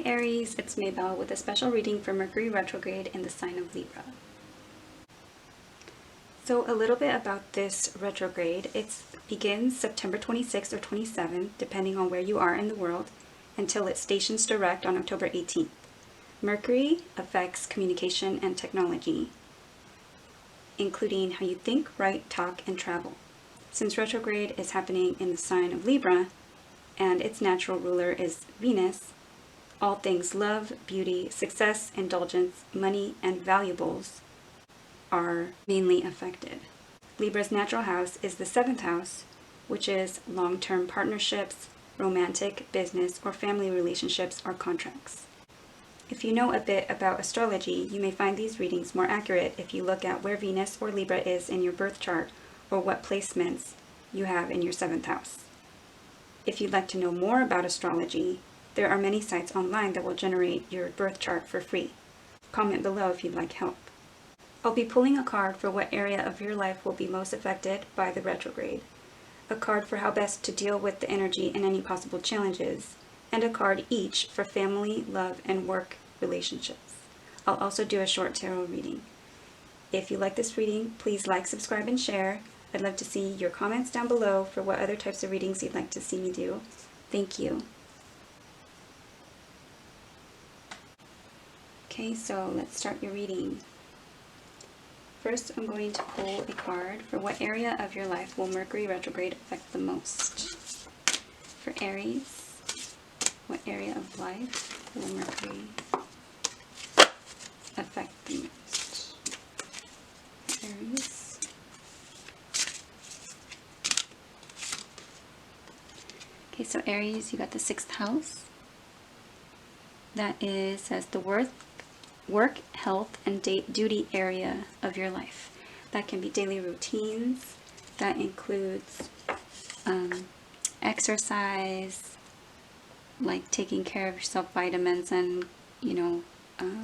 Hi Aries, it's Maybelle with a special reading for Mercury Retrograde in the sign of Libra. So a little bit about this retrograde. It begins September 26th or 27th, depending on where you are in the world, until it stations direct on October 18th. Mercury affects communication and technology, including how you think, write, talk, and travel. Since retrograde is happening in the sign of Libra, and its natural ruler is Venus, all things love, beauty, success, indulgence, money, and valuables are mainly affected. Libra's natural house is the 7th house, which is long-term partnerships, romantic, business, or family relationships or contracts. If you know a bit about astrology, you may find these readings more accurate if you look at where Venus or Libra is in your birth chart or what placements you have in your 7th house. If you'd like to know more about astrology, there are many sites online that will generate your birth chart for free. Comment below if you'd like help. I'll be pulling a card for what area of your life will be most affected by the retrograde, a card for how best to deal with the energy and any possible challenges, and a card each for family, love, and work relationships. I'll also do a short tarot reading. If you like this reading, please like, subscribe, and share. I'd love to see your comments down below for what other types of readings you'd like to see me do. Thank you. Okay, so let's start your reading. First, I'm going to pull a card for what area of your life will Mercury retrograde affect the most. For Aries, what area of life will Mercury affect the most? For Aries. Okay, so Aries, you got the 6th house. That says the work, health, and duty area of your life. That can be daily routines. That includes exercise, like taking care of yourself, vitamins, and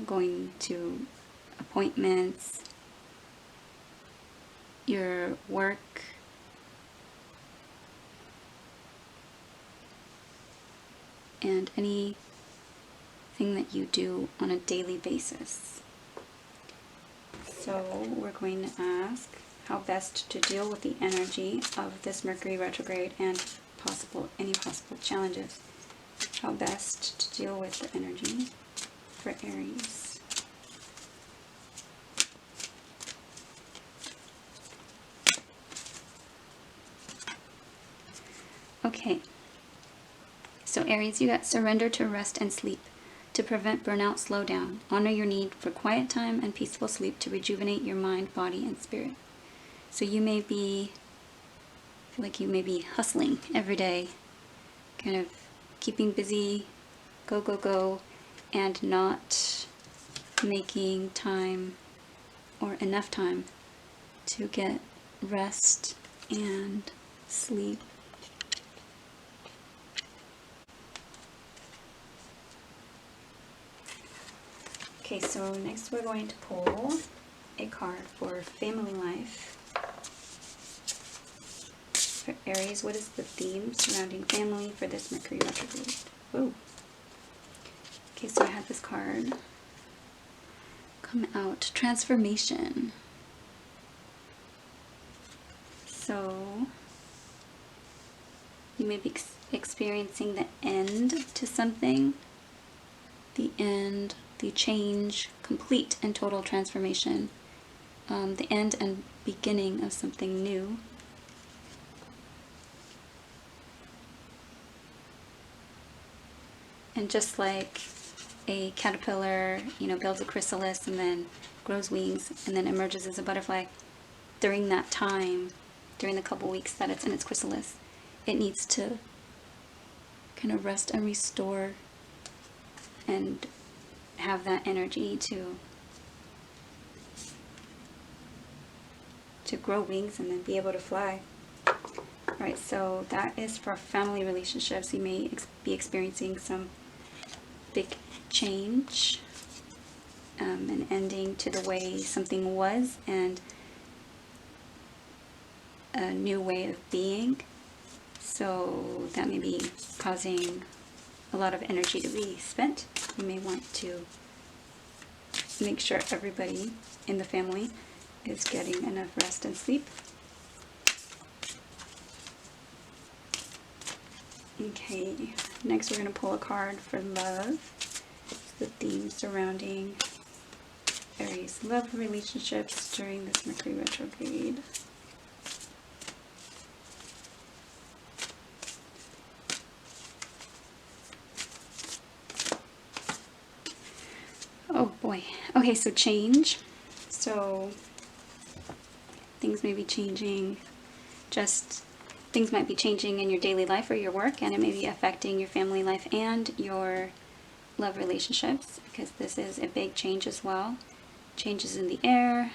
going to appointments, your work, and anything that you do on a daily basis. So we're going to ask how best to deal with the energy of this Mercury retrograde and any possible challenges. How best to deal with the energy for Aries. Okay, so Aries, you got surrender to rest and sleep. To prevent burnout, slow down. Honor your need for quiet time and peaceful sleep to rejuvenate your mind, body, and spirit. So you may be, feel like you may be hustling every day, kind of keeping busy, go, go, go, and not making time or enough time to get rest and sleep. Okay, so next we're going to pull a card for family life. For Aries, what is the theme surrounding family for this Mercury retrograde? Whoa. Okay, so I have this card come out, transformation. So you may be experiencing the end to something, the end, the change, complete and total transformation, the end and beginning of something new. And just like a caterpillar, builds a chrysalis and then grows wings and then emerges as a butterfly, during that time, during the couple weeks that it's in its chrysalis, it needs to kind of rest and restore and have that energy to grow wings and then be able to fly. Alright, so that is for family relationships. You may be experiencing some big change, an ending to the way something was and a new way of being. So that may be causing a lot of energy to be spent. you may want to make sure everybody in the family is getting enough rest and sleep. Okay, next we're going to pull a card for love. The theme surrounding Aries love relationships during this Mercury retrograde. Oh boy. Okay, so change. So things may be changing, things might be changing in your daily life or your work, and it may be affecting your family life and your love relationships, because this is a big change as well. Changes in the air.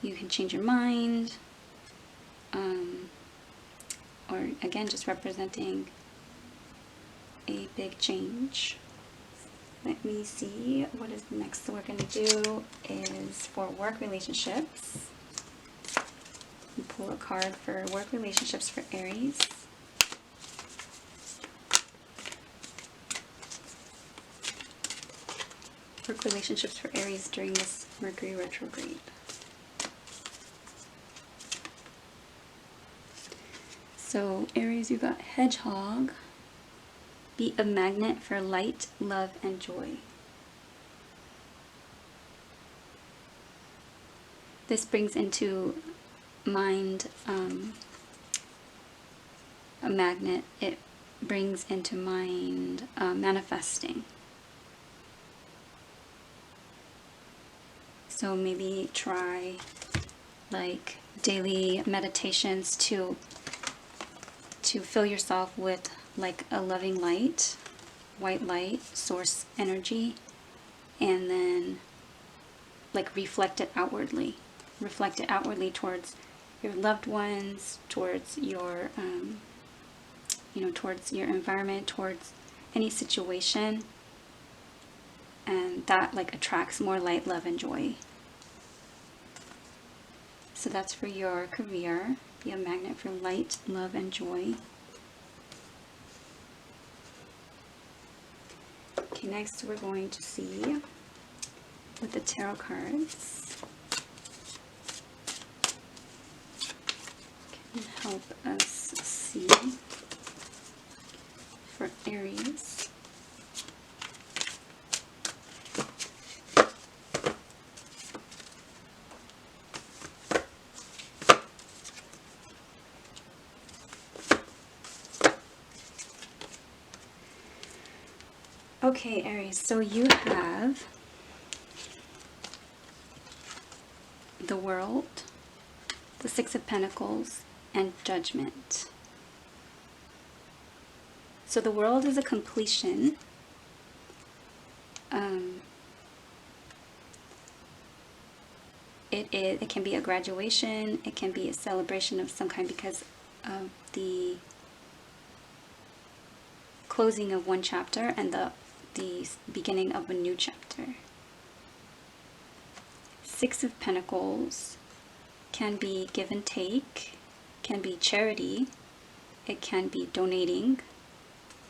You can change your mind. Or again, just representing a big change. Let me see what is next we're going to do is for work relationships. We pull a card for work relationships for Aries. Work relationships for Aries during this Mercury retrograde. So Aries, you got Hedgehog. Be a magnet for light, love, and joy. This brings into mind a magnet. It brings into mind manifesting. So maybe try like daily meditations to fill yourself with like a loving light, white light, source energy, and then like reflect it outwardly. Reflect it outwardly towards your loved ones, towards your, towards your environment, towards any situation, and that like attracts more light, love, and joy. So that's for your career. Be a magnet for light, love, and joy. Okay, next we're going to see with the tarot cards can help us see for Aries. Okay, Aries, so you have the World, the Six of Pentacles, and Judgment. So the World is a completion. It can be a graduation, it can be a celebration of some kind because of the closing of one chapter and the beginning of a new chapter. Six of Pentacles can be give and take, can be charity, it can be donating,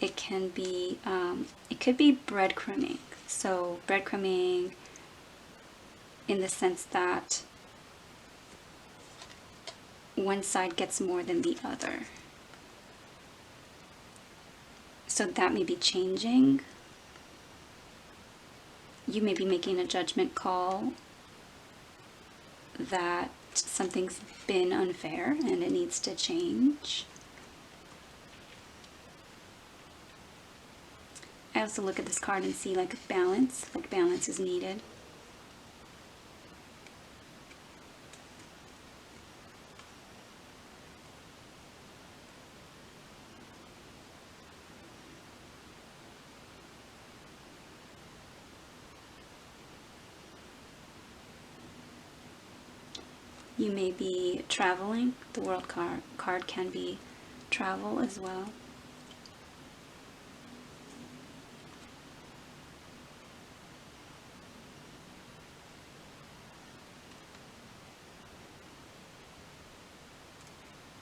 it can be, it could be breadcrumbing. So breadcrumbing in the sense that one side gets more than the other. So that may be changing. You may be making a judgment call that something's been unfair and it needs to change. I also look at this card and see like balance is needed. You may be traveling. The World card can be travel as well.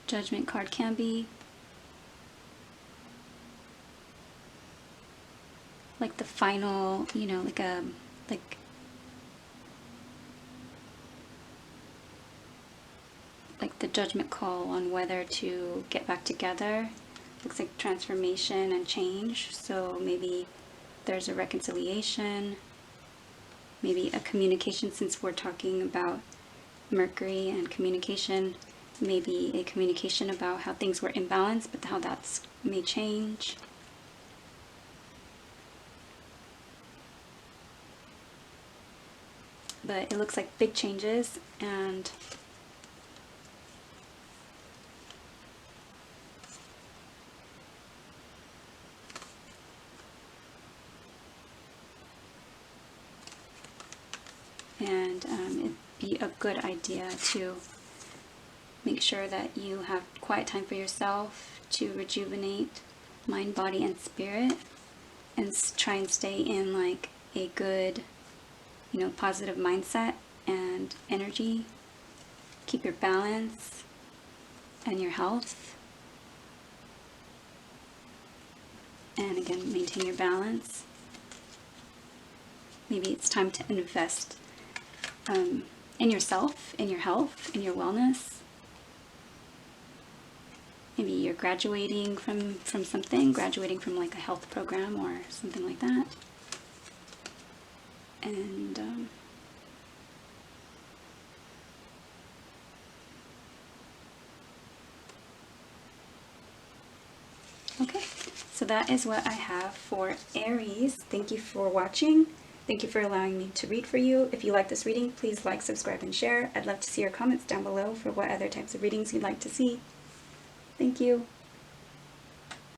Judgment card can be like the final, like the judgment call on whether to get back together. Looks like transformation and change. So maybe there's a reconciliation, maybe a communication, since we're talking about Mercury and communication, maybe a communication about how things were imbalanced, but how that's may change. But it looks like big changes, and it'd be a good idea to make sure that you have quiet time for yourself to rejuvenate mind, body, and spirit, and try and stay in like a good, positive mindset and energy. Keep your balance and your health. And again, maintain your balance. Maybe it's time to invest in yourself, in your health, in your wellness. Maybe you're graduating from something, graduating from like a health program or something like that. And okay, so that is what I have for Aries. Thank you for watching. Thank you for allowing me to read for you. If you like this reading, please like, subscribe, and share. I'd love to see your comments down below for what other types of readings you'd like to see. Thank you.